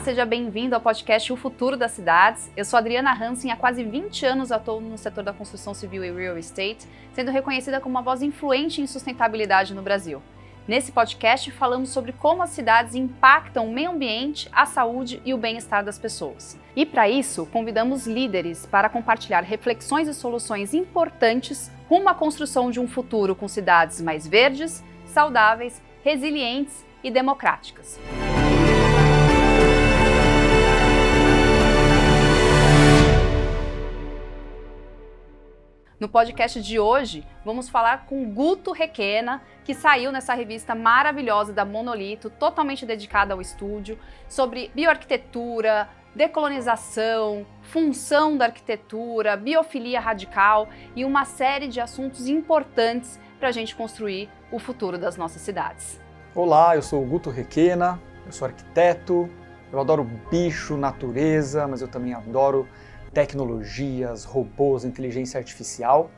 seja bem-vindo ao podcast O Futuro das Cidades. Eu sou Adriana Hansen, há quase 20 anos atuo no setor da construção civil e real estate, sendo reconhecida como uma voz influente em sustentabilidade no Brasil. Nesse podcast falamos sobre como as cidades impactam o meio ambiente, a saúde e o bem-estar das pessoas. E para isso, convidamos líderes para compartilhar reflexões e soluções importantes rumo à construção de um futuro com cidades mais verdes, saudáveis, resilientes e democráticas. No podcast de hoje, vamos falar com Guto Requena, que saiu nessa revista maravilhosa da Monolito, totalmente dedicada ao estúdio, sobre bioarquitetura, decolonização, função da arquitetura, biofilia radical e uma série de assuntos importantes para a gente construir o futuro das nossas cidades. Olá, eu sou o Guto Requena, eu sou arquiteto, eu adoro bicho, natureza, mas eu também adoro tecnologias, robôs, inteligência artificial.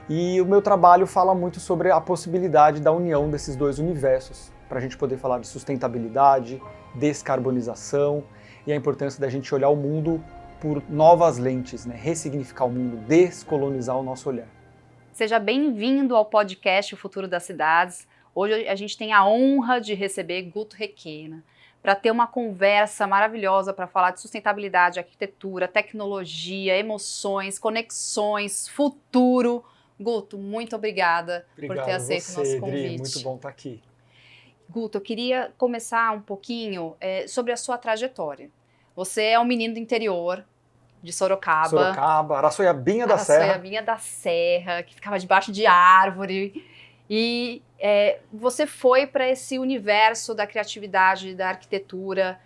E o meu trabalho fala muito sobre a possibilidade da união desses dois universos, para a gente poder falar de sustentabilidade, descarbonização e a importância da gente olhar o mundo por novas lentes, né? Ressignificar o mundo, descolonizar o nosso olhar. Seja bem-vindo ao podcast O Futuro das Cidades. Hoje a gente tem a honra de receber Guto Requena, para ter uma conversa maravilhosa para falar de sustentabilidade, arquitetura, tecnologia, emoções, conexões, futuro. Guto, muito obrigada por ter aceito o nosso convite. Adri, muito bom estar aqui. Guto, eu queria começar um pouquinho sobre a sua trajetória. Você é um menino do interior, de Sorocaba. Araçoiabinha da Serra. Araçoiabinha da Serra, que ficava debaixo de árvore. E você foi para esse universo da criatividade, da arquitetura,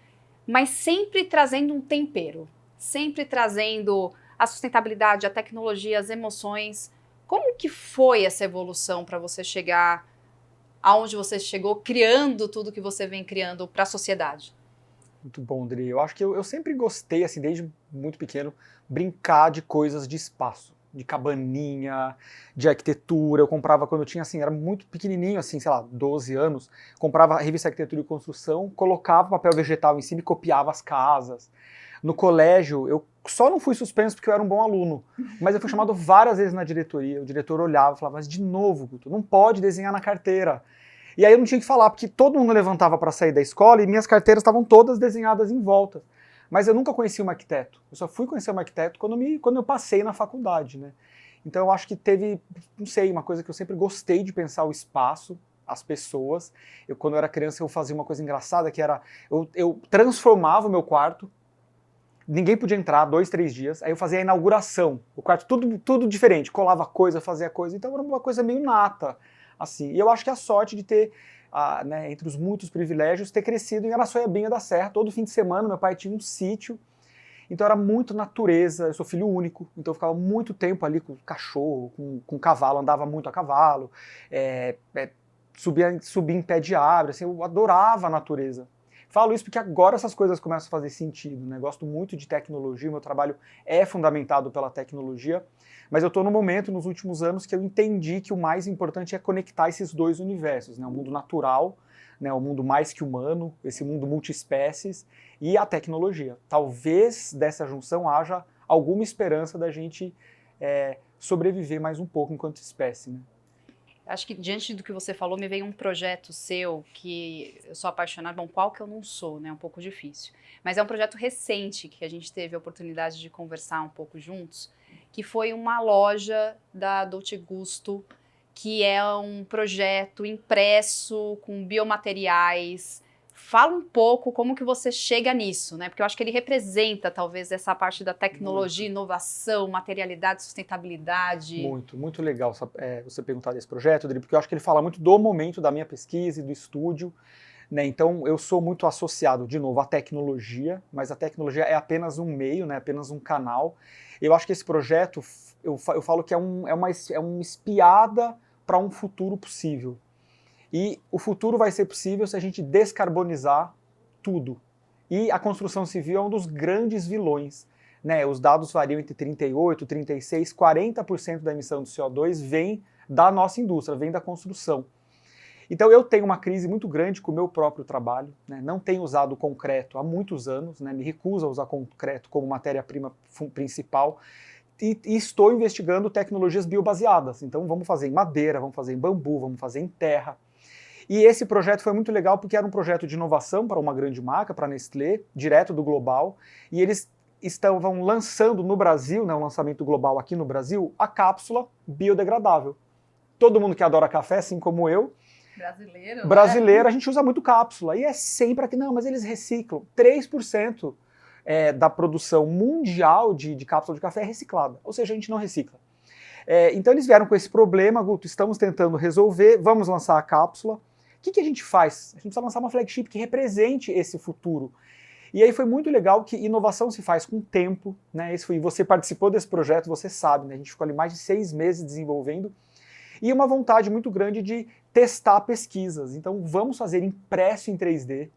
mas sempre trazendo um tempero, sempre trazendo a sustentabilidade, a tecnologia, as emoções. Como que foi essa evolução para você chegar aonde você chegou, criando tudo que você vem criando para a sociedade? Muito bom, Adri. Eu acho que eu sempre gostei, assim, desde muito pequeno, brincar de coisas de espaço. De cabaninha, de arquitetura. Eu comprava quando eu tinha, assim, era muito pequenininho, assim, sei lá, 12 anos, comprava a revista Arquitetura e Construção, colocava papel vegetal em cima e copiava as casas. No colégio, eu só não fui suspenso porque eu era um bom aluno, mas eu fui chamado várias vezes na diretoria. O diretor olhava e falava, mas de novo, Guto, não pode desenhar na carteira. E aí eu não tinha que falar, porque todo mundo levantava para sair da escola e minhas carteiras estavam todas desenhadas em volta. Mas eu nunca conheci um arquiteto. Eu só fui conhecer um arquiteto quando eu passei na faculdade, né? Então eu acho que teve, não sei, uma coisa que eu sempre gostei de pensar o espaço, as pessoas. Quando eu era criança, eu fazia uma coisa engraçada, que era, eu transformava o meu quarto, ninguém podia entrar 2, 3 dias, aí eu fazia a inauguração, o quarto tudo diferente, colava coisa, fazia coisa, então era uma coisa meio nata, assim. E eu acho que a sorte de ter, né, entre os muitos privilégios, ter crescido em Araçoiabinha da Serra. Todo fim de semana meu pai tinha um sítio, então era muito natureza. Eu sou filho único, então eu ficava muito tempo ali com cachorro, com cavalo, andava muito a cavalo, subia em pé de árvore, assim, eu adorava a natureza. Falo isso porque agora essas coisas começam a fazer sentido, né? Gosto muito de tecnologia, meu trabalho é fundamentado pela tecnologia, mas eu estou no momento, nos últimos anos, que eu entendi que o mais importante é conectar esses dois universos, né? O mundo natural, né? O mundo mais que humano, esse mundo multiespécies, e a tecnologia. Talvez dessa junção haja alguma esperança da gente sobreviver mais um pouco enquanto espécie, né? Acho que diante do que você falou, me veio um projeto seu que eu sou apaixonada, bom, qual que eu não sou, né, um pouco difícil, mas é um projeto recente que a gente teve a oportunidade de conversar um pouco juntos, que foi uma loja da Dolce Gusto, que é um projeto impresso com biomateriais. Fala um pouco como que você chega nisso, né? Porque eu acho que ele representa, talvez, essa parte da tecnologia, inovação, materialidade, sustentabilidade. Muito legal você perguntar desse projeto, Adri, porque eu acho que ele fala muito do momento da minha pesquisa e do estúdio, né? Então, eu sou muito associado, de novo, à tecnologia, mas a tecnologia é apenas um meio, né? Apenas um canal. Eu acho que esse projeto, eu falo que é uma espiada para um futuro possível. E o futuro vai ser possível se a gente descarbonizar tudo. E a construção civil é um dos grandes vilões, né? Os dados variam entre 38%, 36%, 40% da emissão de CO2 vem da nossa indústria, vem da construção. Então eu tenho uma crise muito grande com o meu próprio trabalho, né? Não tenho usado concreto há muitos anos, né? Me recuso a usar concreto como matéria-prima principal e estou investigando tecnologias biobaseadas. Então vamos fazer em madeira, vamos fazer em bambu, vamos fazer em terra. E esse projeto foi muito legal porque era um projeto de inovação para uma grande marca, para a Nestlé, direto do global, e eles estavam lançando no Brasil, né, um lançamento global aqui no Brasil, a cápsula biodegradável. Todo mundo que adora café, assim como eu, brasileiro, a gente usa muito cápsula. E é sempre aqui, não, mas eles reciclam. 3% da produção mundial de cápsula de café é reciclada. Ou seja, a gente não recicla. Então eles vieram com esse problema, Guto, estamos tentando resolver, vamos lançar a cápsula. O que a gente faz? A gente precisa lançar uma flagship que represente esse futuro. E aí foi muito legal que inovação se faz com tempo, né? Você participou desse projeto, você sabe, né? A gente ficou ali mais de 6 meses desenvolvendo. E uma vontade muito grande de testar pesquisas. Então vamos fazer impresso em 3D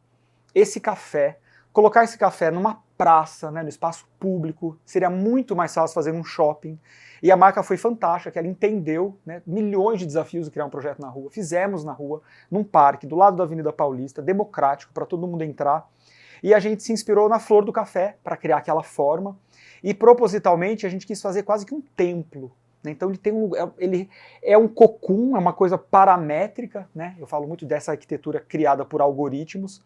esse café, colocar esse café numa praça, né, no espaço público, seria muito mais fácil fazer num shopping. E a marca foi fantástica, que ela entendeu, né, milhões de desafios de criar um projeto na rua. Fizemos na rua, num parque, do lado da Avenida Paulista, democrático, para todo mundo entrar. E a gente se inspirou na flor do café para criar aquela forma. E propositalmente a gente quis fazer quase que um templo. Então ele é um cocum, é uma coisa paramétrica, né? Eu falo muito dessa arquitetura criada por algoritmos,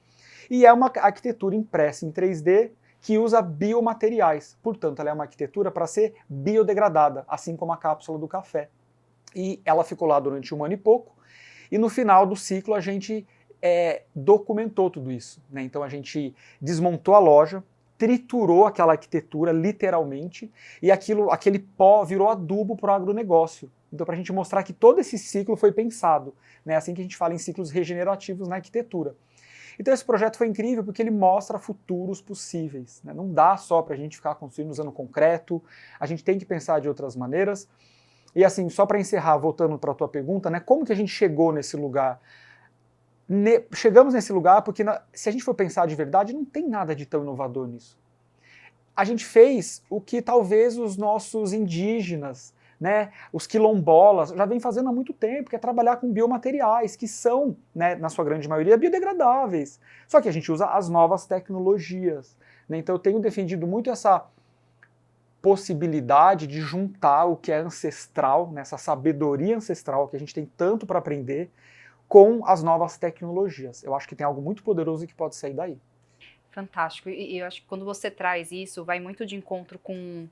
e é uma arquitetura impressa em 3D que usa biomateriais, portanto ela é uma arquitetura para ser biodegradada, assim como a cápsula do café. E ela ficou lá durante 1 ano e pouco, e no final do ciclo a gente documentou tudo isso, né? Então a gente desmontou a loja, triturou aquela arquitetura, literalmente, e aquele pó virou adubo para o agronegócio. Então, para a gente mostrar que todo esse ciclo foi pensado, né? Assim que a gente fala em ciclos regenerativos na arquitetura. Então, esse projeto foi incrível porque ele mostra futuros possíveis, né? Não dá só para a gente ficar construindo usando concreto, a gente tem que pensar de outras maneiras. E assim, só para encerrar, voltando para a tua pergunta, né? Como que a gente chegou nesse lugar? Chegamos nesse lugar porque, se a gente for pensar de verdade, não tem nada de tão inovador nisso. A gente fez o que talvez os nossos indígenas, né, os quilombolas, já vêm fazendo há muito tempo, que é trabalhar com biomateriais, que são, né, na sua grande maioria, biodegradáveis. Só que a gente usa as novas tecnologias, né? Então eu tenho defendido muito essa possibilidade de juntar o que é ancestral, né, essa sabedoria ancestral que a gente tem tanto para aprender, com as novas tecnologias. Eu acho que tem algo muito poderoso que pode sair daí. Fantástico. E eu acho que quando você traz isso, vai muito de encontro com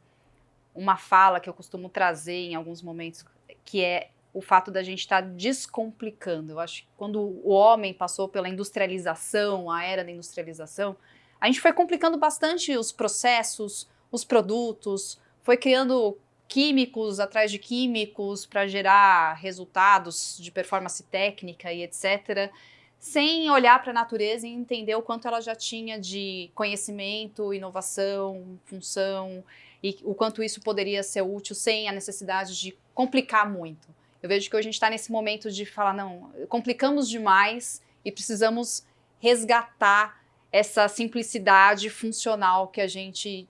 uma fala que eu costumo trazer em alguns momentos, que é o fato da gente estar descomplicando. Eu acho que quando o homem passou pela industrialização, a era da industrialização, a gente foi complicando bastante os processos, os produtos, foi criando químicos atrás de químicos para gerar resultados de performance técnica e etc., sem olhar para a natureza e entender o quanto ela já tinha de conhecimento, inovação, função, e o quanto isso poderia ser útil sem a necessidade de complicar muito. Eu vejo que hoje a gente está nesse momento de falar, não, complicamos demais e precisamos resgatar essa simplicidade funcional que a gente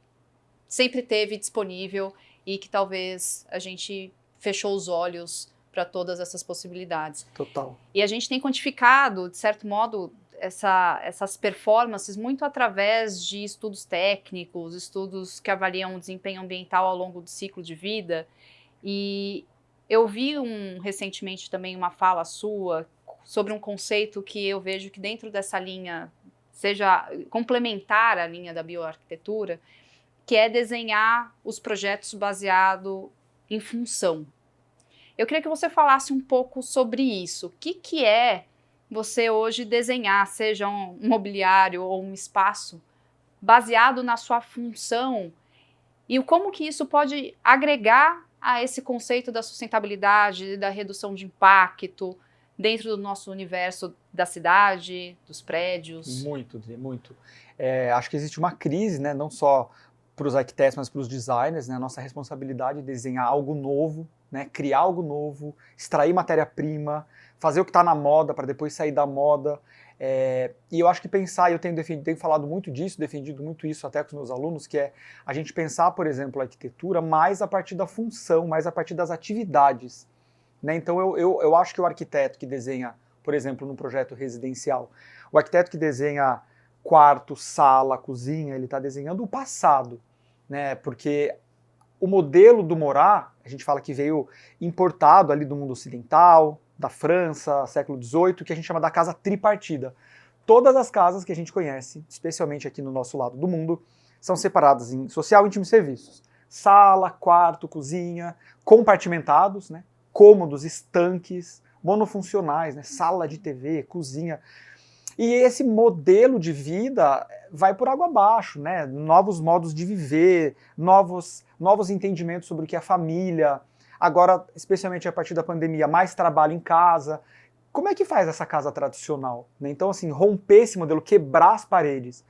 sempre teve disponível e que talvez a gente fechou os olhos para todas essas possibilidades. Total. E a gente tem quantificado, de certo modo, essas performances muito através de estudos técnicos, estudos que avaliam o desempenho ambiental ao longo do ciclo de vida. E eu vi recentemente também uma fala sua sobre um conceito que eu vejo que dentro dessa linha, seja complementar à linha da bioarquitetura, que é desenhar os projetos baseado em função. Eu queria que você falasse um pouco sobre isso. O que é você hoje desenhar, seja um mobiliário ou um espaço, baseado na sua função e como que isso pode agregar a esse conceito da sustentabilidade, da redução de impacto dentro do nosso universo da cidade, dos prédios? Muito, muito. Acho que existe uma crise, né, não só para os arquitetos, mas para os designers, né, a nossa responsabilidade de desenhar algo novo, né, criar algo novo, extrair matéria-prima, fazer o que está na moda para depois sair da moda. E eu acho que pensar, e eu tenho falado muito disso, defendido muito isso até com os meus alunos, que é a gente pensar, por exemplo, a arquitetura mais a partir da função, mais a partir das atividades. Né? Então eu acho que o arquiteto que desenha por exemplo, num projeto residencial. O arquiteto que desenha quarto, sala, cozinha, ele está desenhando o passado, né? Porque o modelo do morar, a gente fala que veio importado ali do mundo ocidental, da França, século XVIII, que a gente chama da casa tripartida. Todas as casas que a gente conhece, especialmente aqui no nosso lado do mundo, são separadas em social, íntimo e serviços. Sala, quarto, cozinha, compartimentados, né? Cômodos, estanques, monofuncionais, né? Sala de TV, cozinha. E esse modelo de vida vai por água abaixo, né? Novos modos de viver, novos entendimentos sobre o que é família. Agora, especialmente a partir da pandemia, mais trabalho em casa. Como é que faz essa casa tradicional, né? Então, assim, romper esse modelo, quebrar as paredes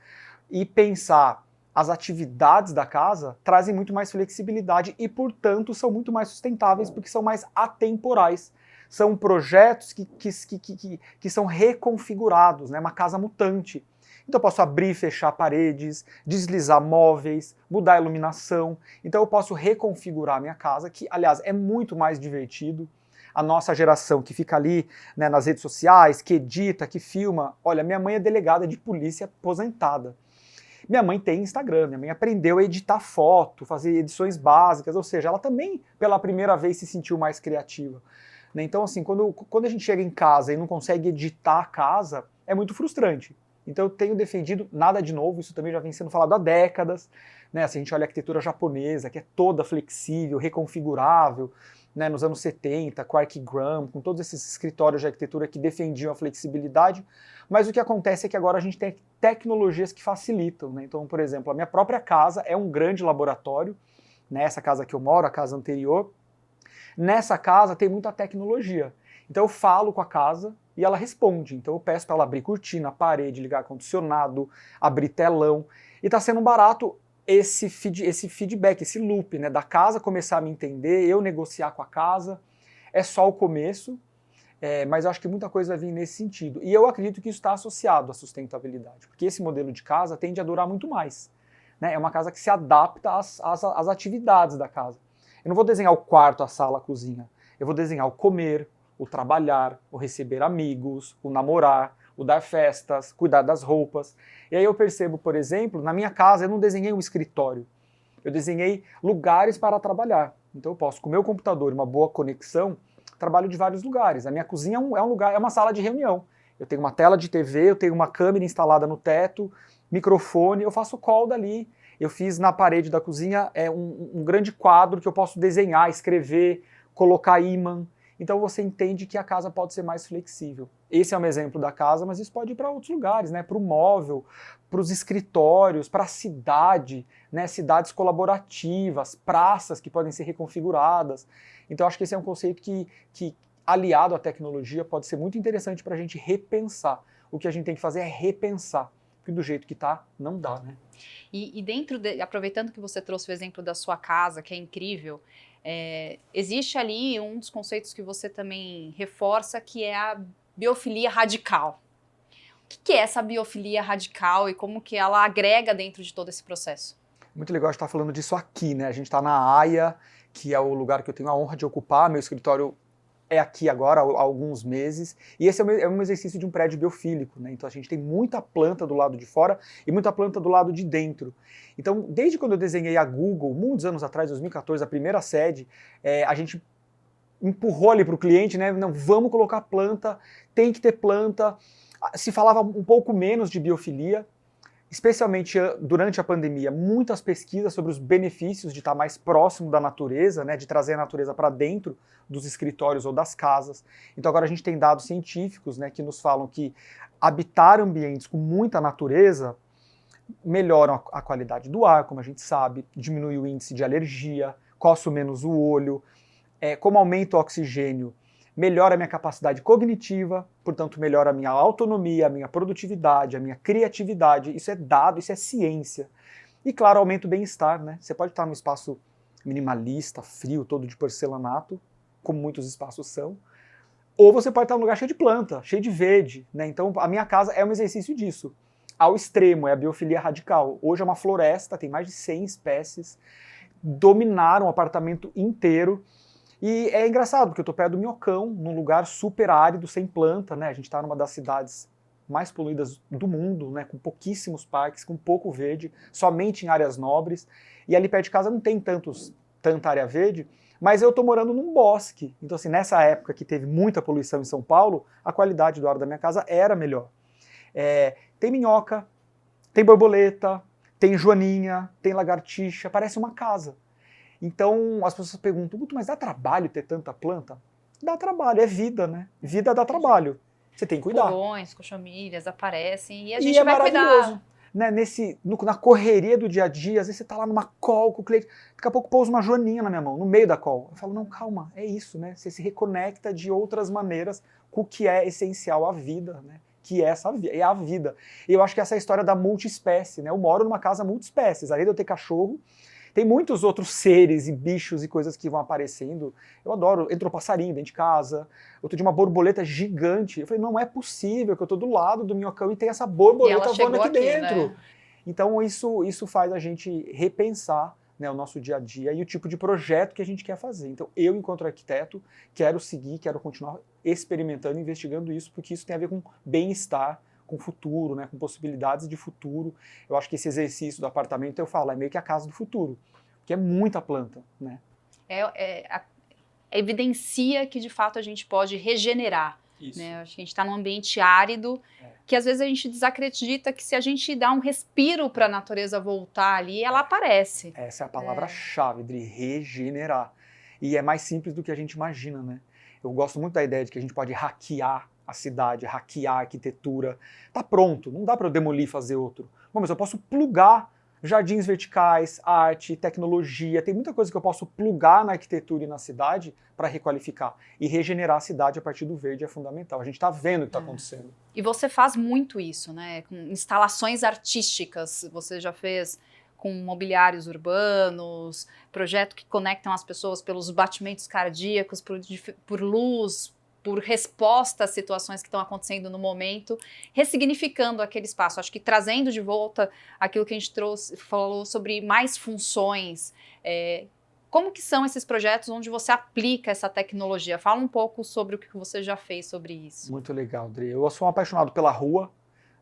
e pensar as atividades da casa trazem muito mais flexibilidade e, portanto, são muito mais sustentáveis porque são mais atemporais. São projetos que são reconfigurados, né? Uma casa mutante. Então eu posso abrir e fechar paredes, deslizar móveis, mudar a iluminação. Então eu posso reconfigurar a minha casa, que, aliás, é muito mais divertido. A nossa geração que fica ali, né, nas redes sociais, que edita, que filma. Olha, minha mãe é delegada de polícia aposentada. Minha mãe tem Instagram, minha mãe aprendeu a editar foto, fazer edições básicas, ou seja, ela também pela primeira vez se sentiu mais criativa. Então, assim, quando a gente chega em casa e não consegue editar a casa, é muito frustrante. Então eu tenho defendido nada de novo, isso também já vem sendo falado há décadas, né? Se a gente olha a arquitetura japonesa, que é toda flexível, reconfigurável, né? Nos anos 70, com Ark Graham, com todos esses escritórios de arquitetura que defendiam a flexibilidade, mas o que acontece é que agora a gente tem tecnologias que facilitam, né? Então, por exemplo, a minha própria casa é um grande laboratório, né? Essa casa que eu moro, a casa anterior, nessa casa tem muita tecnologia. Então eu falo com a casa e ela responde. Então eu peço para ela abrir cortina, parede, ligar ar-condicionado, abrir telão. E está sendo barato esse feedback, esse loop, né? Da casa começar a me entender, eu negociar com a casa. É só o começo, mas eu acho que muita coisa vai vir nesse sentido. E eu acredito que isso está associado à sustentabilidade, porque esse modelo de casa tende a durar muito mais, né? É uma casa que se adapta às atividades da casa. Eu não vou desenhar o quarto, a sala, a cozinha. Eu vou desenhar o comer, o trabalhar, o receber amigos, o namorar, o dar festas, cuidar das roupas. E aí eu percebo, por exemplo, na minha casa eu não desenhei um escritório. Eu desenhei lugares para trabalhar. Então eu posso, com o meu computador e uma boa conexão, trabalho de vários lugares. A minha cozinha é um lugar, é uma sala de reunião. Eu tenho uma tela de TV, eu tenho uma câmera instalada no teto, microfone, eu faço call dali. Eu fiz na parede da cozinha um grande quadro que eu posso desenhar, escrever, colocar ímã. Então você entende que a casa pode ser mais flexível. Esse é um exemplo da casa, mas isso pode ir para outros lugares, né? Para o móvel, para os escritórios, para a cidade, né? Cidades colaborativas, praças que podem ser reconfiguradas. Então acho que esse é um conceito que aliado à tecnologia, pode ser muito interessante para a gente repensar. O que a gente tem que fazer é repensar, porque do jeito que está, não dá, né? E aproveitando que você trouxe o exemplo da sua casa, que é incrível, existe ali um dos conceitos que você também reforça, que é a biofilia radical. O que é essa biofilia radical e como que ela agrega dentro de todo esse processo? Muito legal estar falando disso aqui, né? A gente está na Haia, que é o lugar que eu tenho a honra de ocupar, meu escritório é aqui agora há alguns meses, e esse é um exercício de um prédio biofílico, né? Então a gente tem muita planta do lado de fora e muita planta do lado de dentro. Então, desde quando eu desenhei a Google, muitos anos atrás, 2014, a primeira sede, a gente empurrou ali para o cliente, né? Não, vamos colocar planta, tem que ter planta. Se falava um pouco menos de biofilia, especialmente durante a pandemia, muitas pesquisas sobre os benefícios de estar mais próximo da natureza, né, de trazer a natureza para dentro dos escritórios ou das casas. Então agora a gente tem dados científicos, né, que nos falam que habitar ambientes com muita natureza melhoram a qualidade do ar, como a gente sabe, diminui o índice de alergia, coça menos o olho, como aumenta o oxigênio, melhora a minha capacidade cognitiva, portanto melhora a minha autonomia, a minha produtividade, a minha criatividade. Isso é dado, isso é ciência. E claro, aumenta o bem-estar, né? Você pode estar num espaço minimalista, frio, todo de porcelanato, como muitos espaços são, ou você pode estar num lugar cheio de planta, cheio de verde, né? Então a minha casa é um exercício disso. Ao extremo, é a biofilia radical. Hoje é uma floresta, tem mais de 100 espécies, dominaram o apartamento inteiro. E é engraçado, porque eu tô perto do Minhocão, num lugar super árido, sem planta, né? A gente tá numa das cidades mais poluídas do mundo, né? Com pouquíssimos parques, com pouco verde, somente em áreas nobres. E ali perto de casa não tem tanta área verde, mas eu tô morando num bosque. Então, assim, nessa época que teve muita poluição em São Paulo, a qualidade do ar da minha casa era melhor. Tem minhoca, tem borboleta, tem joaninha, tem lagartixa, parece uma casa. Então as pessoas perguntam, Guto, mas dá trabalho ter tanta planta? Dá trabalho, é vida, né? Vida dá trabalho. Você tem que cuidar. Pulgões, cochomilhas aparecem e a E gente é vai maravilhoso. cuidar. Né? Na correria do dia a dia, às vezes você tá lá numa call com o cliente, daqui a pouco pousa uma joaninha na minha mão, no meio da call. Eu falo, não, calma, é isso, né? Você se reconecta de outras maneiras com o que é essencial à vida, né? Que é a vida. E eu acho que essa é a história da multiespécie, né? Eu moro numa casa multiespécies, além de eu ter cachorro, tem muitos outros seres e bichos e coisas que vão aparecendo. Eu adoro, entrou passarinho dentro de casa, outro dia uma borboleta gigante. Eu falei, não é possível que eu tô do lado do minhocão e tem essa borboleta voando aqui dentro. Né? Então isso faz a gente repensar, né, o nosso dia a dia e o tipo de projeto que a gente quer fazer. Então eu, enquanto arquiteto, quero continuar experimentando, investigando isso, porque isso tem a ver com bem-estar, com futuro, né, com possibilidades de futuro. Eu acho que esse exercício do apartamento, eu falo, é meio que a casa do futuro, que é muita planta, né? Evidencia que de fato a gente pode regenerar. Né? Acho que a gente está num ambiente árido, que às vezes a gente desacredita que se a gente dá um respiro para a natureza voltar ali, ela aparece. Essa é a palavra-chave, de regenerar. E é mais simples do que a gente imagina, né? Eu gosto muito da ideia de que a gente pode hackear a cidade, hackear a arquitetura. Tá pronto, não dá para eu demolir e fazer outro. Bom, mas eu posso plugar jardins verticais, arte, tecnologia, tem muita coisa que eu posso plugar na arquitetura e na cidade para requalificar. E regenerar a cidade a partir do verde é fundamental. A gente está vendo o que está acontecendo. E você faz muito isso, né? Com instalações artísticas, você já fez com mobiliários urbanos, projetos que conectam as pessoas pelos batimentos cardíacos, por luz, por resposta às situações que estão acontecendo no momento, ressignificando aquele espaço. Acho que trazendo de volta aquilo que a gente falou sobre mais funções. Como que são esses projetos onde você aplica essa tecnologia? Fala um pouco sobre o que você já fez sobre isso. Muito legal, Dri. Eu sou um apaixonado pela rua,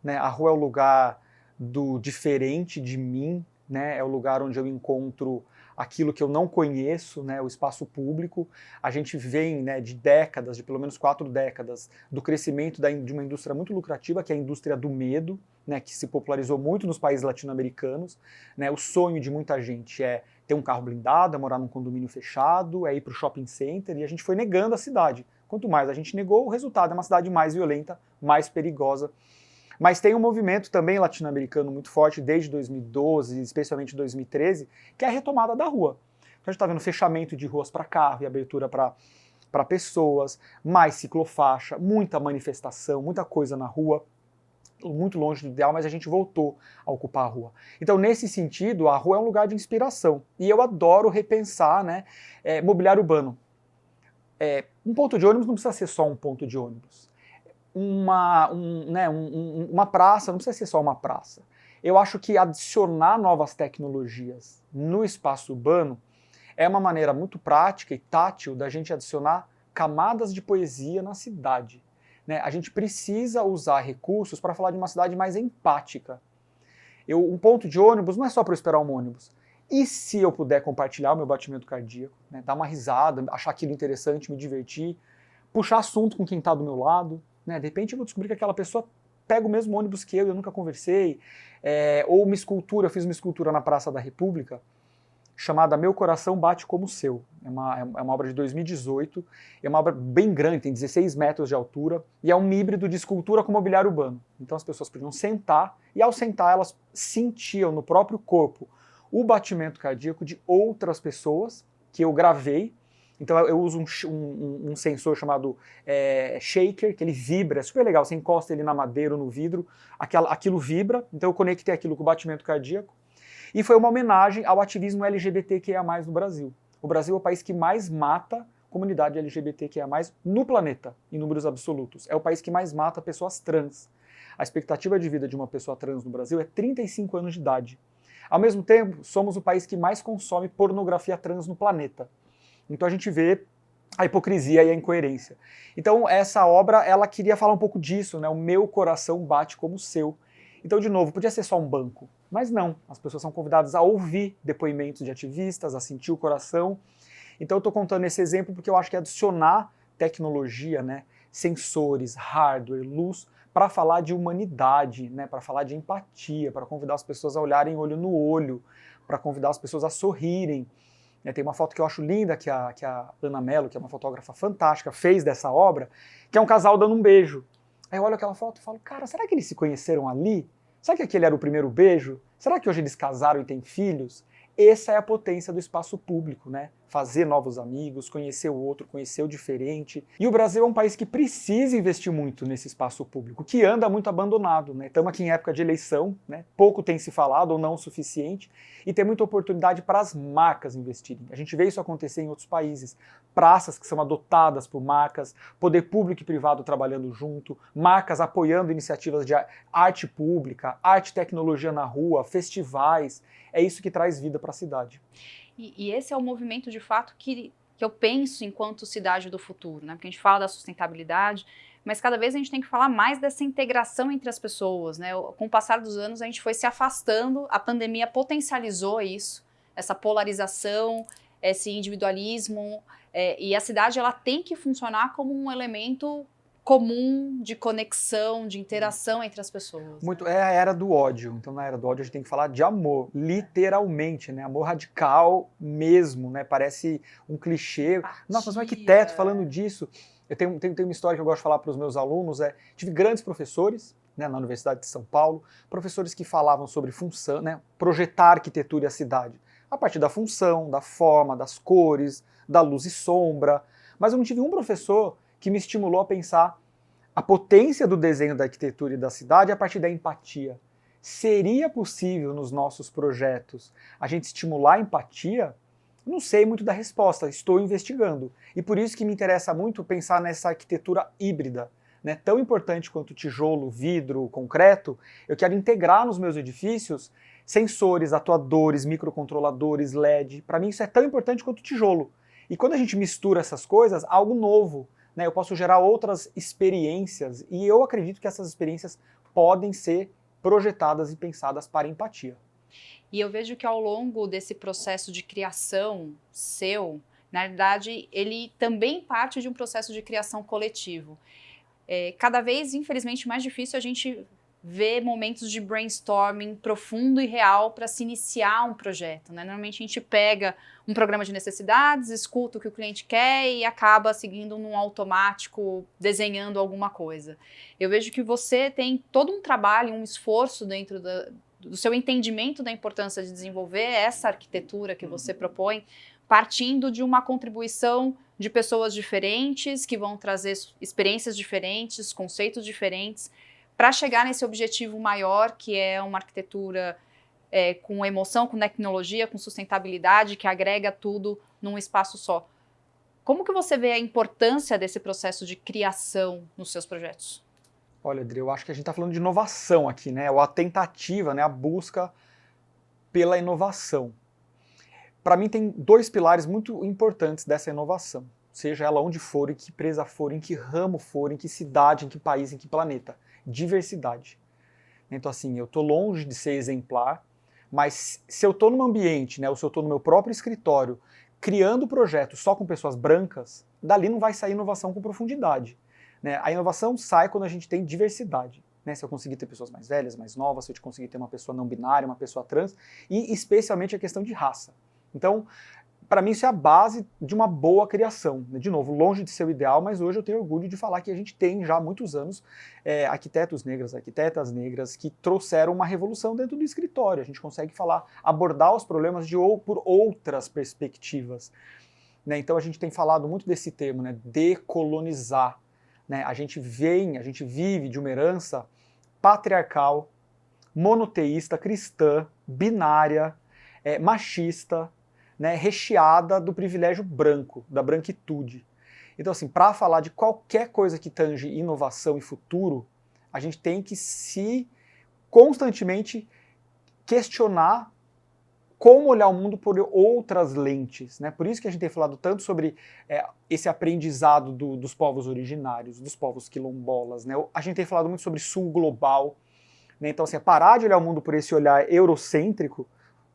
né? A rua é o lugar do diferente de mim, né? É o lugar onde eu encontro aquilo que eu não conheço, né, o espaço público. A gente vem, né, de décadas, de pelo menos 4 décadas, do crescimento de uma indústria muito lucrativa, que é a indústria do medo, né, que se popularizou muito nos países latino-americanos. Né, o sonho de muita gente é ter um carro blindado, é morar num condomínio fechado, é ir para o shopping center, e a gente foi negando a cidade. Quanto mais a gente negou, o resultado é uma cidade mais violenta, mais perigosa. Mas tem um movimento também latino-americano muito forte desde 2012, especialmente 2013, que é a retomada da rua. Então a gente está vendo fechamento de ruas para carro e abertura para pessoas, mais ciclofaixa, muita manifestação, muita coisa na rua, muito longe do ideal, mas a gente voltou a ocupar a rua. Então, nesse sentido, a rua é um lugar de inspiração. E eu adoro repensar, né, mobiliário urbano. Um ponto de ônibus não precisa ser só um ponto de ônibus. Uma praça não precisa ser só uma praça. Eu acho que adicionar novas tecnologias no espaço urbano é uma maneira muito prática e tátil da gente adicionar camadas de poesia na cidade. Né? A gente precisa usar recursos para falar de uma cidade mais empática. Um ponto de ônibus não é só para eu esperar um ônibus. E se eu puder compartilhar o meu batimento cardíaco, né? Dar uma risada, achar aquilo interessante, me divertir, puxar assunto com quem está do meu lado, né? De repente eu vou descobrir que aquela pessoa pega o mesmo ônibus que eu nunca conversei, ou uma escultura, eu fiz uma escultura na Praça da República, chamada Meu Coração Bate Como o Seu. É uma obra de 2018, é uma obra bem grande, tem 16 metros de altura, e é um híbrido de escultura com mobiliário urbano. Então as pessoas podiam sentar, e ao sentar elas sentiam no próprio corpo o batimento cardíaco de outras pessoas, que eu gravei. Então eu uso um sensor chamado shaker, que ele vibra, é super legal, você encosta ele na madeira ou no vidro, aquilo vibra, então eu conectei aquilo com o batimento cardíaco. E foi uma homenagem ao ativismo LGBTQIA+, no Brasil. O Brasil é o país que mais mata comunidade LGBTQIA+, no planeta, em números absolutos. É o país que mais mata pessoas trans. A expectativa de vida de uma pessoa trans no Brasil é 35 anos de idade. Ao mesmo tempo, somos o país que mais consome pornografia trans no planeta. Então a gente vê a hipocrisia e a incoerência. Então essa obra, ela queria falar um pouco disso, né? O meu coração bate como o seu. Então, de novo, podia ser só um banco, mas não. As pessoas são convidadas a ouvir depoimentos de ativistas, a sentir o coração. Então eu estou contando esse exemplo porque eu acho que adicionar tecnologia, né? Sensores, hardware, luz, para falar de humanidade, né? Para falar de empatia, para convidar as pessoas a olharem olho no olho, para convidar as pessoas a sorrirem. Tem uma foto que eu acho linda que a Ana Mello, que é uma fotógrafa fantástica, fez dessa obra, que é um casal dando um beijo. Aí eu olho aquela foto e falo, cara, será que eles se conheceram ali? Será que aquele era o primeiro beijo? Será que hoje eles casaram e têm filhos? Essa é a potência do espaço público, né? Fazer novos amigos, conhecer o outro, conhecer o diferente. E o Brasil é um país que precisa investir muito nesse espaço público, que anda muito abandonado, né? Estamos aqui em época de eleição, né? Pouco tem se falado ou não o suficiente, e tem muita oportunidade para as marcas investirem. A gente vê isso acontecer em outros países. Praças que são adotadas por marcas, poder público e privado trabalhando junto, marcas apoiando iniciativas de arte pública, arte e tecnologia na rua, festivais. É isso que traz vida para a cidade. E esse é o movimento, de fato, que eu penso enquanto cidade do futuro, né? Porque a gente fala da sustentabilidade, mas cada vez a gente tem que falar mais dessa integração entre as pessoas, né? Com o passar dos anos, a gente foi se afastando, a pandemia potencializou isso, essa polarização, esse individualismo, e a cidade ela tem que funcionar como um elemento comum de conexão, de interação entre as pessoas. Muito, é a era do ódio. Então, na era do ódio, a gente tem que falar de amor, literalmente, né? Amor radical mesmo, né? Parece um clichê. Nossa, mas um arquiteto falando disso. Eu tenho uma história que eu gosto de falar para os meus alunos. Tive grandes professores, né, na Universidade de São Paulo, professores que falavam sobre função, né? Projetar a arquitetura e a cidade. A partir da função, da forma, das cores, da luz e sombra. Mas eu não tive um professor que me estimulou a pensar a potência do desenho da arquitetura e da cidade a partir da empatia. Seria possível nos nossos projetos a gente estimular a empatia? Não sei muito da resposta, estou investigando. E por isso que me interessa muito pensar nessa arquitetura híbrida, né? Tão importante quanto tijolo, vidro, concreto. Eu quero integrar nos meus edifícios sensores, atuadores, microcontroladores, LED. Para mim isso é tão importante quanto tijolo. E quando a gente mistura essas coisas, algo novo, né, eu posso gerar outras experiências, e eu acredito que essas experiências podem ser projetadas e pensadas para empatia. E eu vejo que ao longo desse processo de criação seu, na verdade, ele também parte de um processo de criação coletivo. Cada vez, infelizmente, mais difícil a gente ver momentos de brainstorming profundo e real para se iniciar um projeto, né? Normalmente a gente pega um programa de necessidades, escuta o que o cliente quer e acaba seguindo num automático, desenhando alguma coisa. Eu vejo que você tem todo um trabalho, um esforço dentro do seu entendimento da importância de desenvolver essa arquitetura que você propõe, partindo de uma contribuição de pessoas diferentes, que vão trazer experiências diferentes, conceitos diferentes, para chegar nesse objetivo maior, que é uma arquitetura com emoção, com tecnologia, com sustentabilidade, que agrega tudo num espaço só. Como que você vê a importância desse processo de criação nos seus projetos? Olha, Adri, eu acho que a gente está falando de inovação aqui, né? Ou a tentativa, né? A busca pela inovação. Para mim tem dois pilares muito importantes dessa inovação, seja ela onde for, em que empresa for, em que ramo for, em que cidade, em que país, em que planeta. Diversidade. Então assim, eu estou longe de ser exemplar, mas se eu estou num ambiente, né, ou se eu estou no meu próprio escritório, criando projetos só com pessoas brancas, dali não vai sair inovação com profundidade. Né? A inovação sai quando a gente tem diversidade. Né? Se eu conseguir ter pessoas mais velhas, mais novas, se eu conseguir ter uma pessoa não binária, uma pessoa trans, e especialmente a questão de raça. Então, para mim isso é a base de uma boa criação. De novo, longe de ser o ideal, mas hoje eu tenho orgulho de falar que a gente tem já há muitos anos arquitetos negros, arquitetas negras que trouxeram uma revolução dentro do escritório. A gente consegue abordar os problemas por outras perspectivas. Né? Então a gente tem falado muito desse termo, né? Decolonizar. Né? A gente vive de uma herança patriarcal, monoteísta, cristã, binária, machista, né, recheada do privilégio branco, da branquitude. Então, assim, para falar de qualquer coisa que tange inovação e futuro, a gente tem que se constantemente questionar como olhar o mundo por outras lentes, né? Por isso que a gente tem falado tanto sobre esse aprendizado dos povos originários, dos povos quilombolas, né? A gente tem falado muito sobre sul global, né? Então, assim, parar de olhar o mundo por esse olhar eurocêntrico,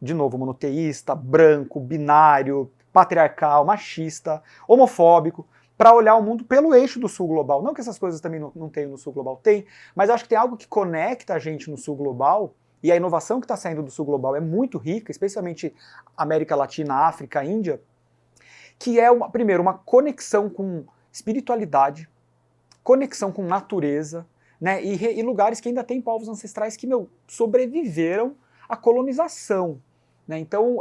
de novo, monoteísta, branco, binário, patriarcal, machista, homofóbico, para olhar o mundo pelo eixo do sul global. Não que essas coisas também não tenham no sul global, tem, mas acho que tem algo que conecta a gente no sul global, e a inovação que está saindo do sul global é muito rica, especialmente América Latina, África, Índia, que é, primeiro, uma conexão com espiritualidade, conexão com natureza, né, e lugares que ainda tem povos ancestrais que, sobreviveram à colonização. Né? Então,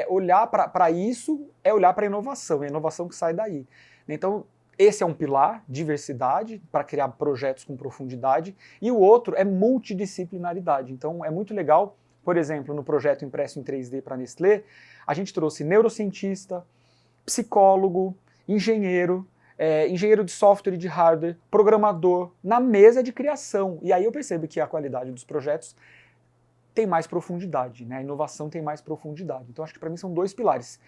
olhar para isso é olhar para a inovação que sai daí. Então, esse é um pilar, diversidade, para criar projetos com profundidade, e o outro é multidisciplinaridade. Então, é muito legal, por exemplo, no projeto impresso em 3D para a Nestlé, a gente trouxe neurocientista, psicólogo, engenheiro, engenheiro de software e de hardware, programador, na mesa de criação. E aí eu percebo que a qualidade dos projetos tem mais profundidade, né? A inovação tem mais profundidade. Então, acho que para mim são dois pilares.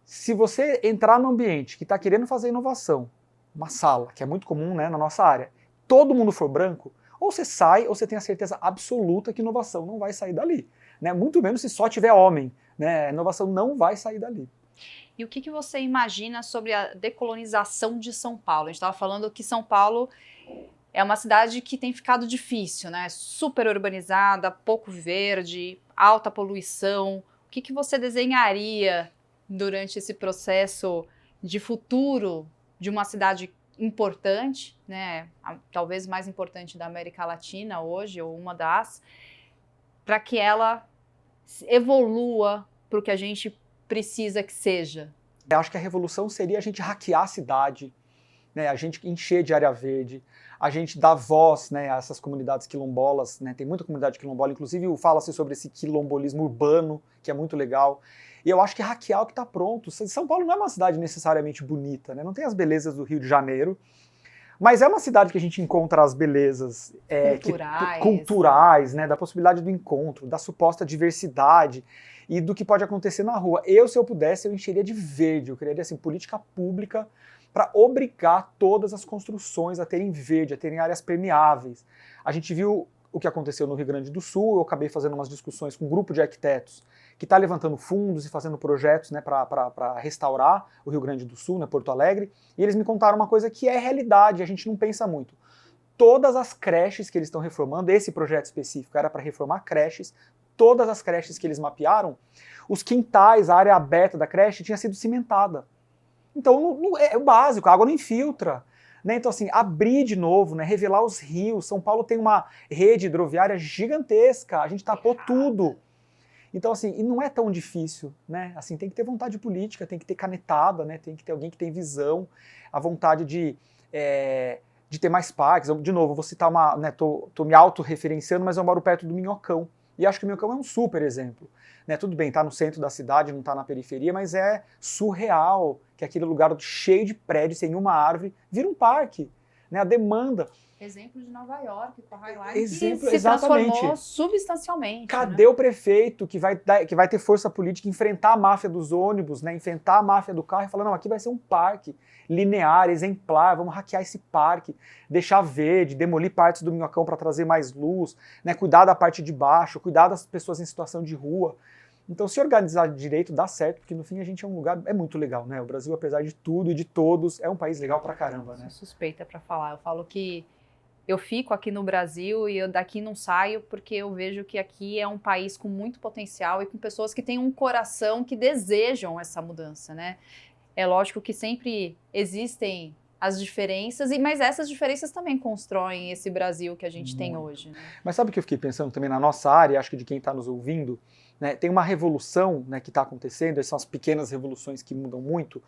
Se você entrar no ambiente que está querendo fazer inovação, uma sala, que é muito comum, né, na nossa área, todo mundo for branco, ou você sai, ou você tem a certeza absoluta que inovação não vai sair dali. Né? Muito menos se só tiver homem. Né? A inovação não vai sair dali. E o que você imagina sobre a decolonização de São Paulo? A gente estava falando que São Paulo é uma cidade que tem ficado difícil, né? Super urbanizada, pouco verde, alta poluição. O que você desenharia durante esse processo de futuro de uma cidade importante, né? Talvez mais importante da América Latina hoje, ou uma das, para que ela evolua para o que a gente precisa que seja? Eu acho que a revolução seria a gente hackear a cidade, né, a gente encher de área verde, a gente dar voz, né, a essas comunidades quilombolas, né, tem muita comunidade quilombola, inclusive fala-se sobre esse quilombolismo urbano, que é muito legal, e eu acho que hackear o que está pronto. São Paulo não é uma cidade necessariamente bonita, né, não tem as belezas do Rio de Janeiro, mas é uma cidade que a gente encontra as belezas culturais, né, da possibilidade do encontro, da suposta diversidade e do que pode acontecer na rua. Se eu pudesse, eu encheria de verde, eu criaria assim, política pública para obrigar todas as construções a terem verde, a terem áreas permeáveis. A gente viu o que aconteceu no Rio Grande do Sul, eu acabei fazendo umas discussões com um grupo de arquitetos que está levantando fundos e fazendo projetos, né, para restaurar o Rio Grande do Sul, né, Porto Alegre, e eles me contaram uma coisa que é realidade, a gente não pensa muito. Todas as creches que eles estão reformando, esse projeto específico era para reformar creches, todas as creches que eles mapearam, os quintais, a área aberta da creche tinha sido cimentada. Então é o básico, a água não infiltra. Né? Então, assim, abrir de novo, né? Revelar os rios. São Paulo tem uma rede hidroviária gigantesca, a gente tapou tudo. Então, assim, e não é tão difícil, né? Assim, tem que ter vontade política, tem que ter canetada, né? Tem que ter alguém que tem visão, a vontade de ter mais parques. De novo, vou citar uma, né? Tô me autorreferenciando, mas eu moro perto do Minhocão. E acho que o Minhocão é um super exemplo. Né? Tudo bem, tá no centro da cidade, não tá na periferia, mas é surreal que aquele lugar cheio de prédios, sem uma árvore, vira um parque. Né? A demanda... Exemplo de Nova York, com a Highline, que se exatamente. transformou substancialmente. Cadê o prefeito que vai ter força política, enfrentar a máfia dos ônibus, né, enfrentar a máfia do carro e falar, não, aqui vai ser um parque linear, exemplar, vamos hackear esse parque, deixar verde, demolir partes do Minhocão para trazer mais luz, né, cuidar da parte de baixo, cuidar das pessoas em situação de rua. Então, se organizar direito, dá certo, porque no fim a gente é um lugar, é muito legal, né? O Brasil, apesar de tudo e de todos, é um país legal pra caramba, né? Sou suspeita para falar, eu falo que eu fico aqui no Brasil e eu daqui não saio porque eu vejo que aqui é um país com muito potencial e com pessoas que têm um coração que desejam essa mudança, né? É lógico que sempre existem as diferenças, mas essas diferenças também constroem esse Brasil que a gente tem hoje. Né? Mas sabe o que eu fiquei pensando também na nossa área, acho que de quem está nos ouvindo, né, tem uma revolução, né, que está acontecendo, essas são as pequenas revoluções que mudam muito,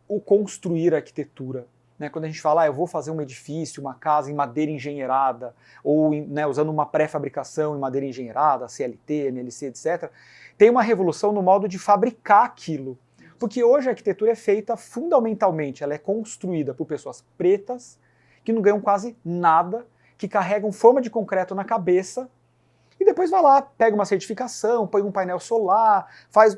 o construir a arquitetura. Né, quando a gente fala, eu vou fazer um edifício, uma casa em madeira engenheirada, ou né, usando uma pré-fabricação em madeira engenheirada, CLT, MLC, etc., tem uma revolução no modo de fabricar aquilo. Porque hoje a arquitetura é feita fundamentalmente, ela é construída por pessoas pretas, que não ganham quase nada, que carregam forma de concreto na cabeça, e depois vai lá, pega uma certificação, põe um painel solar,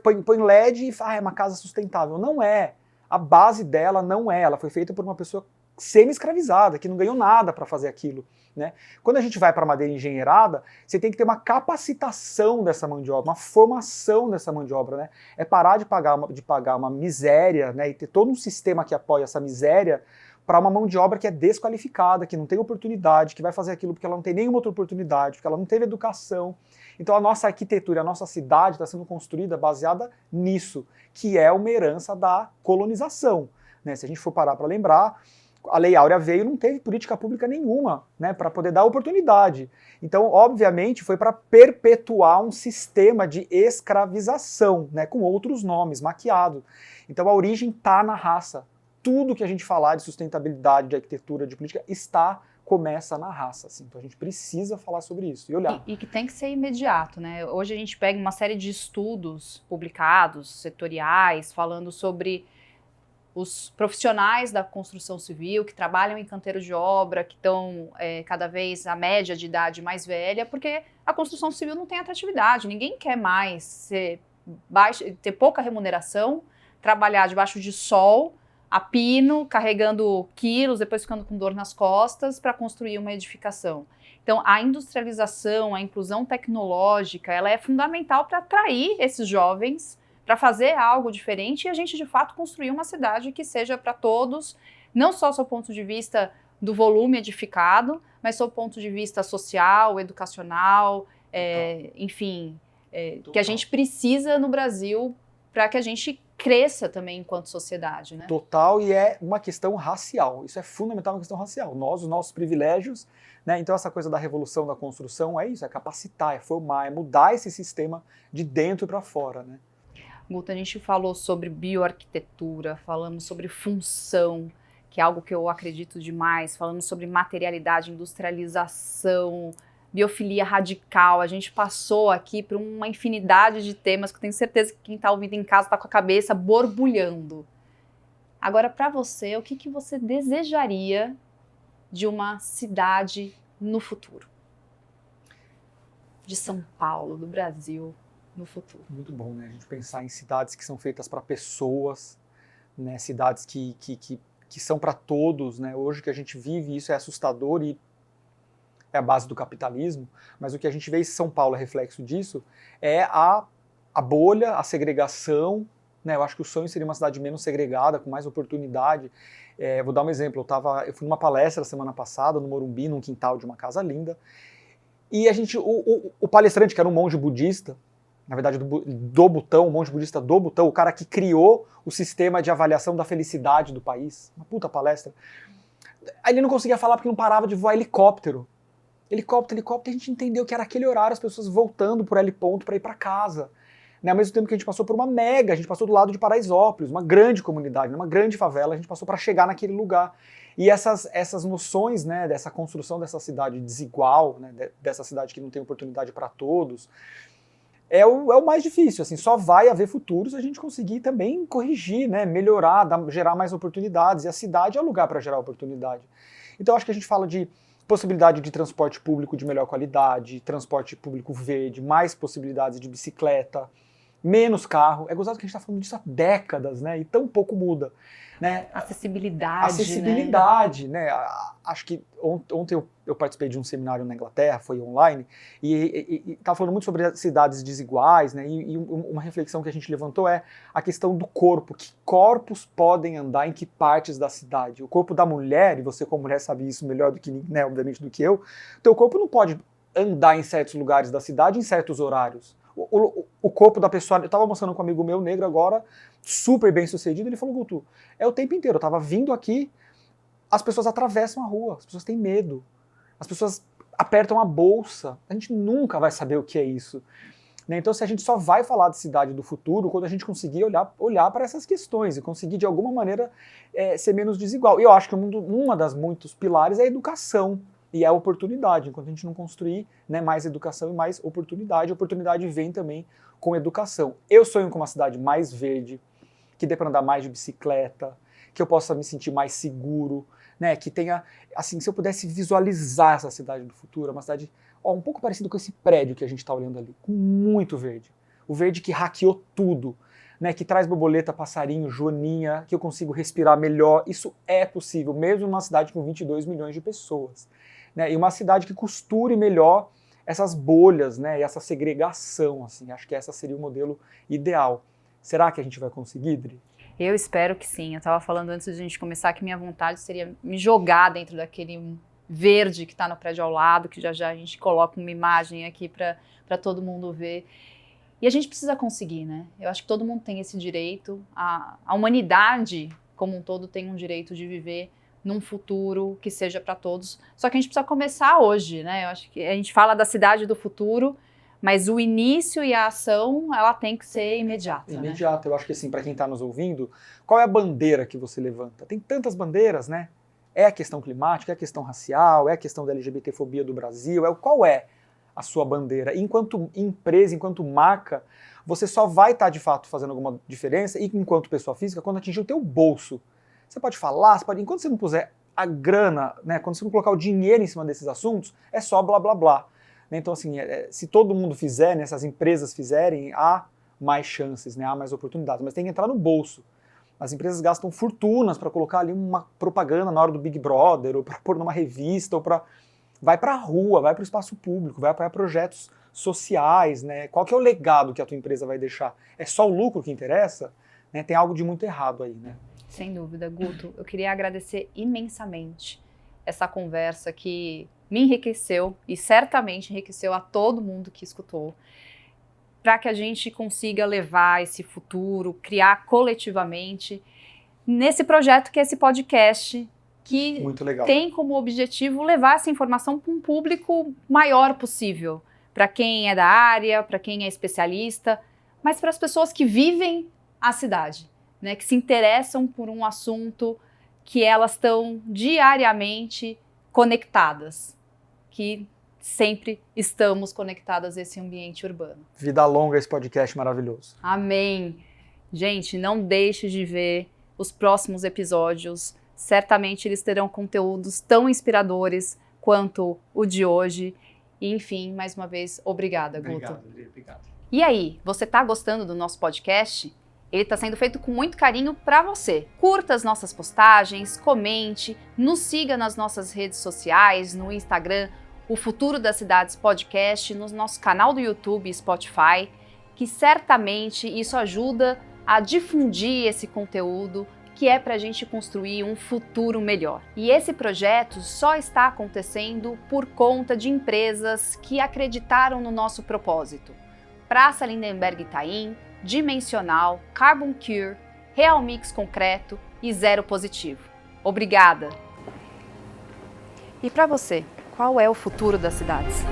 põe LED e fala, é uma casa sustentável. Não é. A base dela não é. Ela foi feita por uma pessoa semi-escravizada, que não ganhou nada para fazer aquilo. Né? Quando a gente vai para a madeira engenheirada, você tem que ter uma capacitação dessa mão de obra, uma formação dessa mão de obra. Né? É parar de pagar uma miséria, né? E ter todo um sistema que apoia essa miséria para uma mão de obra que é desqualificada, que não tem oportunidade, que vai fazer aquilo porque ela não tem nenhuma outra oportunidade, porque ela não teve educação. Então a nossa arquitetura, a nossa cidade está sendo construída baseada nisso, que é uma herança da colonização. Né? Se a gente for parar para lembrar, a Lei Áurea veio e não teve política pública nenhuma, né, para poder dar oportunidade. Então, obviamente, foi para perpetuar um sistema de escravização, né, com outros nomes, maquiado. Então a origem está na raça. Tudo que a gente falar de sustentabilidade, de arquitetura, de política, começa na raça. Assim. Então a gente precisa falar sobre isso e olhar. E que tem que ser imediato, né? Hoje a gente pega uma série de estudos publicados, setoriais, falando sobre os profissionais da construção civil que trabalham em canteiro de obra, que estão cada vez a média de idade mais velha, porque a construção civil não tem atratividade, ninguém quer mais ter pouca remuneração, trabalhar debaixo de sol, a pino, carregando quilos, depois ficando com dor nas costas para construir uma edificação. Então, a industrialização, a inclusão tecnológica, ela é fundamental para atrair esses jovens para fazer algo diferente e a gente, de fato, construir uma cidade que seja para todos, não só do ponto de vista do volume edificado, mas do ponto de vista social, educacional, enfim, que a gente precisa no Brasil para que a gente cresça também enquanto sociedade. Né? Total, e é uma questão racial. Isso é fundamental, uma questão racial. Nós, os nossos privilégios, né? Então essa coisa da revolução da construção é isso, é capacitar, é formar, é mudar esse sistema de dentro para fora, né? Guto, a gente falou sobre bioarquitetura, falamos sobre função, que é algo que eu acredito demais, falamos sobre materialidade, industrialização, biofilia radical. A gente passou aqui por uma infinidade de temas que eu tenho certeza que quem está ouvindo em casa está com a cabeça borbulhando. Agora, para você, o que você desejaria de uma cidade no futuro? De São Paulo, do Brasil, no futuro. Muito bom, né? A gente pensar em cidades que são feitas para pessoas, né? Cidades que são para todos, né? Hoje que a gente vive, isso é assustador e é a base do capitalismo, mas o que a gente vê em São Paulo, é reflexo disso, é a bolha, a segregação, né? Eu acho que o sonho seria uma cidade menos segregada, com mais oportunidade. Vou dar um exemplo, eu fui numa palestra semana passada, no Morumbi, num quintal de uma casa linda, e o palestrante, que era um monge budista, na verdade do Butão, o monge budista do Butão, o cara que criou o sistema de avaliação da felicidade do país, uma puta palestra, aí ele não conseguia falar porque não parava de voar helicóptero, a gente entendeu que era aquele horário, as pessoas voltando por L ponto para ir para casa, né? Ao mesmo tempo que a gente passou por a gente passou do lado de Paraisópolis, uma grande comunidade, uma grande favela, a gente passou para chegar naquele lugar. E essas noções, né, dessa construção dessa cidade desigual, né, dessa cidade que não tem oportunidade para todos, é o mais difícil, assim, só vai haver futuro se a gente conseguir também corrigir, né, melhorar, gerar mais oportunidades, e a cidade é o lugar para gerar oportunidade. Então acho que a gente fala de possibilidade de transporte público de melhor qualidade, transporte público verde, mais possibilidades de bicicleta, menos carro. É gozado que a gente está falando disso há décadas, né, e tão pouco muda. Né? Acessibilidade, né? Acho que ontem eu participei de um seminário na Inglaterra, foi online, e estava falando muito sobre as cidades desiguais, né? E uma reflexão que a gente levantou é a questão do corpo. Que corpos podem andar em que partes da cidade? O corpo da mulher, e você como mulher sabe isso melhor do que, né, obviamente, do que eu, teu corpo não pode andar em certos lugares da cidade em certos horários. O corpo da pessoa, eu estava mostrando com um amigo meu negro agora, super bem sucedido, ele falou, Guto, é o tempo inteiro, eu estava vindo aqui, as pessoas atravessam a rua, as pessoas têm medo, as pessoas apertam a bolsa, a gente nunca vai saber o que é isso. Né? Então se a gente só vai falar de cidade do futuro quando a gente conseguir olhar para essas questões e conseguir de alguma maneira ser menos desigual. E eu acho que uma das muitos pilares é a educação. E é a oportunidade, enquanto a gente não construir, né, mais educação e mais oportunidade, a oportunidade vem também com educação. Eu sonho com uma cidade mais verde, que dê para andar mais de bicicleta, que eu possa me sentir mais seguro, né, que tenha, assim, se eu pudesse visualizar essa cidade do futuro, uma cidade Ó, um pouco parecido com esse prédio que a gente está olhando ali, com muito verde. O verde que hackeou tudo, né, que traz borboleta, passarinho, joaninha, que eu consigo respirar melhor. Isso é possível, mesmo numa cidade com 22 milhões de pessoas. Né, e uma cidade que costure melhor essas bolhas, né, e essa segregação. Assim, acho que esse seria o modelo ideal. Será que a gente vai conseguir, Dri? Eu espero que sim. Eu estava falando antes de a gente começar que minha vontade seria me jogar dentro daquele verde que está no prédio ao lado, que já a gente coloca uma imagem aqui para todo mundo ver. E a gente precisa conseguir, né? Eu acho que todo mundo tem esse direito. A humanidade, como um todo, tem um direito de viver num futuro que seja para todos. Só que a gente precisa começar hoje, né? Eu acho que a gente fala da cidade do futuro, mas o início e a ação, ela tem que ser imediata. Imediata. Né? Eu acho que assim, para quem está nos ouvindo, qual é a bandeira que você levanta? Tem tantas bandeiras, né? É a questão climática, é a questão racial, é a questão da LGBTfobia do Brasil, qual é a sua bandeira? E enquanto empresa, enquanto marca, você só vai estar de fato fazendo alguma diferença, e enquanto pessoa física, quando atingir o teu bolso. Você pode falar, enquanto você não puser a grana, né, quando você não colocar o dinheiro em cima desses assuntos, é só blá blá blá. Então assim, se todo mundo fizer, né, se as empresas fizerem, há mais chances, né, há mais oportunidades, mas tem que entrar no bolso. As empresas gastam fortunas para colocar ali uma propaganda na hora do Big Brother, ou para pôr numa revista, ou para... Vai para a rua, vai para o espaço público, vai para projetos sociais, né? Qual que é o legado que a tua empresa vai deixar? É só o lucro que interessa? Né? Tem algo de muito errado aí, né? Sem dúvida, Guto. Eu queria agradecer imensamente essa conversa que me enriqueceu e certamente enriqueceu a todo mundo que escutou, para que a gente consiga levar esse futuro, criar coletivamente nesse projeto que é esse podcast, que tem como objetivo levar essa informação para um público maior possível, para quem é da área, para quem é especialista, mas para as pessoas que vivem a cidade, né, que se interessam por um assunto que elas estão diariamente conectadas, que sempre estamos conectadas a esse ambiente urbano. Vida longa esse podcast maravilhoso. Amém. Gente, não deixe de ver os próximos episódios. Certamente eles terão conteúdos tão inspiradores quanto o de hoje. E, enfim, mais uma vez, obrigada, Guto. Obrigado. E aí, você está gostando do nosso podcast? Ele está sendo feito com muito carinho para você. Curta as nossas postagens, comente, nos siga nas nossas redes sociais, no Instagram, o Futuro das Cidades Podcast, no nosso canal do YouTube e Spotify, que certamente isso ajuda a difundir esse conteúdo, que é para a gente construir um futuro melhor. E esse projeto só está acontecendo por conta de empresas que acreditaram no nosso propósito. Praça Lindenberg Itaim, Dimensional, Carbon Cure, Real Mix Concreto e Zero Positivo. Obrigada! E para você, qual é o futuro das cidades?